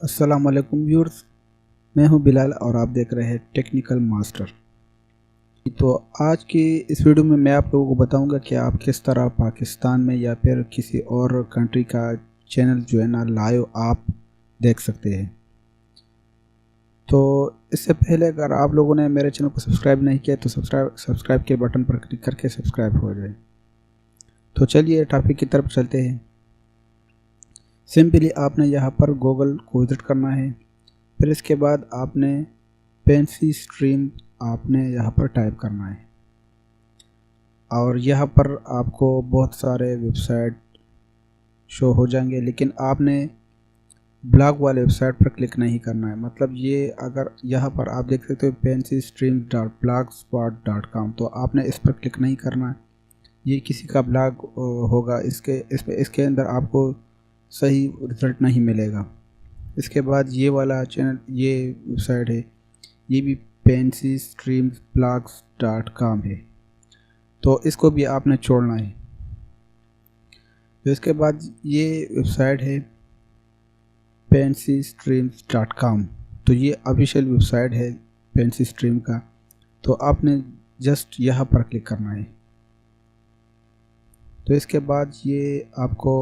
अस्सलाम वालेकुम व्यूअर्स। मैं हूं बिलाल और आप देख रहे हैं टेक्निकल मास्टर। तो आज की इस वीडियो में मैं आप लोगों को बताऊंगा कि आप किस तरह पाकिस्तान में या फिर किसी और कंट्री का चैनल जो है ना लाइव आप देख सकते हैं। तो इससे पहले अगर आप लोगों ने मेरे चैनल को सब्सक्राइब नहीं किया तो सब्सक्राइब के बटन पर क्लिक करके सब्सक्राइब हो जाए। तो चलिए टॉपिक की तरफ चलते हैं। सिंपली आपने यहाँ पर गूगल को विज़िट करना है। फिर इसके बाद आपने पेंसी स्ट्रीम आपने यहाँ पर टाइप करना है और यहाँ पर आपको बहुत सारे वेबसाइट शो हो जाएंगे, लेकिन आपने ब्लॉग वाले वेबसाइट पर क्लिक नहीं करना है। मतलब ये अगर यहाँ पर आप देख सकते हो Pence stream dot blog spot dot com, तो आपने इस पर क्लिक नहीं करना है। ये किसी का ब्लॉग होगा, इसके अंदर आपको सही रिजल्ट नहीं मिलेगा। इसके बाद ये वाला चैनल, ये वेबसाइट है, ये भी Pence stream blogs dot com है, तो इसको भी आपने छोड़ना है। तो इसके बाद ये वेबसाइट है पेंसी स्ट्रीम डॉट कॉम, तो ये ऑफिशियल वेबसाइट है पेंसी स्ट्रीम का। तो आपने जस्ट यहाँ पर क्लिक करना है। तो इसके बाद ये आपको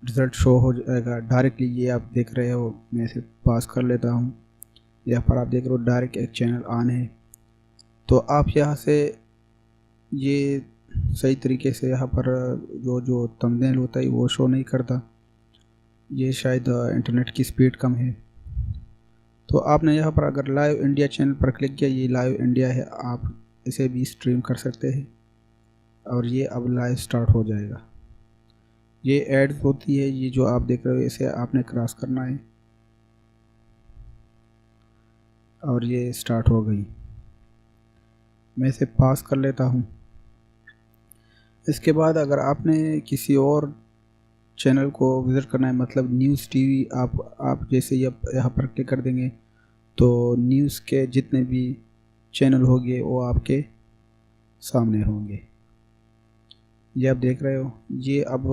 रिज़ल्ट शो हो जाएगा डायरेक्टली। ये आप देख रहे हो, मैं इसे पास कर लेता हूँ। यहाँ पर आप देख रहे हो डायरेक्ट एक चैनल ऑन है। तो आप यहाँ से ये सही तरीके से यहाँ पर जो थंबनेल होता है वो शो नहीं करता। ये शायद इंटरनेट की स्पीड कम है। तो आपने यहाँ पर अगर लाइव इंडिया चैनल पर क्लिक किया, ये लाइव इंडिया है, आप इसे भी स्ट्रीम कर सकते हैं और ये अब लाइव स्टार्ट हो जाएगा। ये एड्स होती है, ये जो आप देख रहे हो इसे आपने क्रॉस करना है और ये स्टार्ट हो गई। मैं इसे पास कर लेता हूँ। इसके बाद अगर आपने किसी और चैनल को विज़िट करना है, मतलब न्यूज़ टीवी, आप जैसे यहाँ पर क्लिक कर देंगे तो न्यूज़ के जितने भी चैनल होंगे वो आपके सामने होंगे। ये आप देख रहे हो, ये अब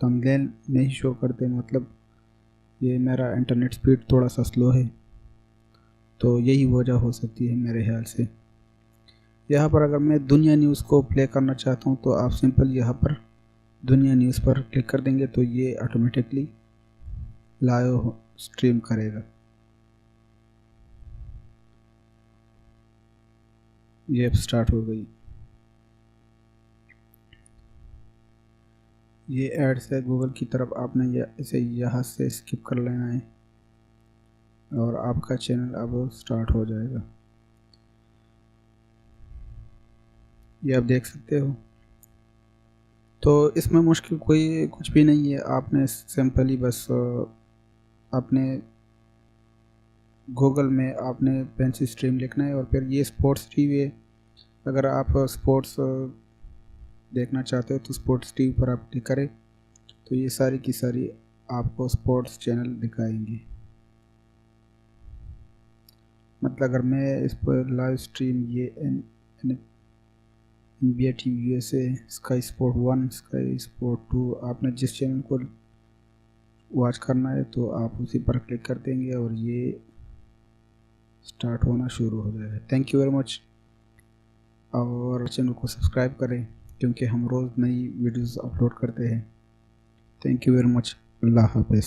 थंबनेल नहीं शो करते, मतलब ये मेरा इंटरनेट स्पीड थोड़ा सा स्लो है, तो यही वजह हो सकती है मेरे ख्याल से। यहाँ पर अगर मैं दुनिया न्यूज़ को प्ले करना चाहता हूँ तो आप सिंपल यहाँ पर दुनिया न्यूज़ पर क्लिक कर देंगे तो ये ऑटोमेटिकली लाइव स्ट्रीम करेगा। ये अब स्टार्ट हो गई। ये एड्स है गूगल की तरफ, आपने इसे यहाँ से स्किप कर लेना है और आपका चैनल अब स्टार्ट हो जाएगा। ये आप देख सकते हो। तो इसमें मुश्किल कोई कुछ भी नहीं है। आपने सिंपली बस अपने गूगल में आपने पेंसी स्ट्रीम लिखना है और फिर ये स्पोर्ट्स टीवी है। अगर आप स्पोर्ट्स देखना चाहते हो तो स्पोर्ट्स टीवी पर आप क्लिक करें तो ये सारी की सारी आपको स्पोर्ट्स चैनल दिखाएंगे। मतलब अगर मैं इस पर लाइव स्ट्रीम ये NBA TV USA, sky sport 1, sky sport 2, आपने जिस चैनल को वॉच करना है तो आप उसी पर क्लिक कर देंगे और ये स्टार्ट होना शुरू हो जाएगा। थैंक यू वेरी मच और चैनल को सब्सक्राइब करें क्योंकि हम रोज़ नई वीडियोस अपलोड करते हैं। Thank you very much. Allah हाफ़िज़।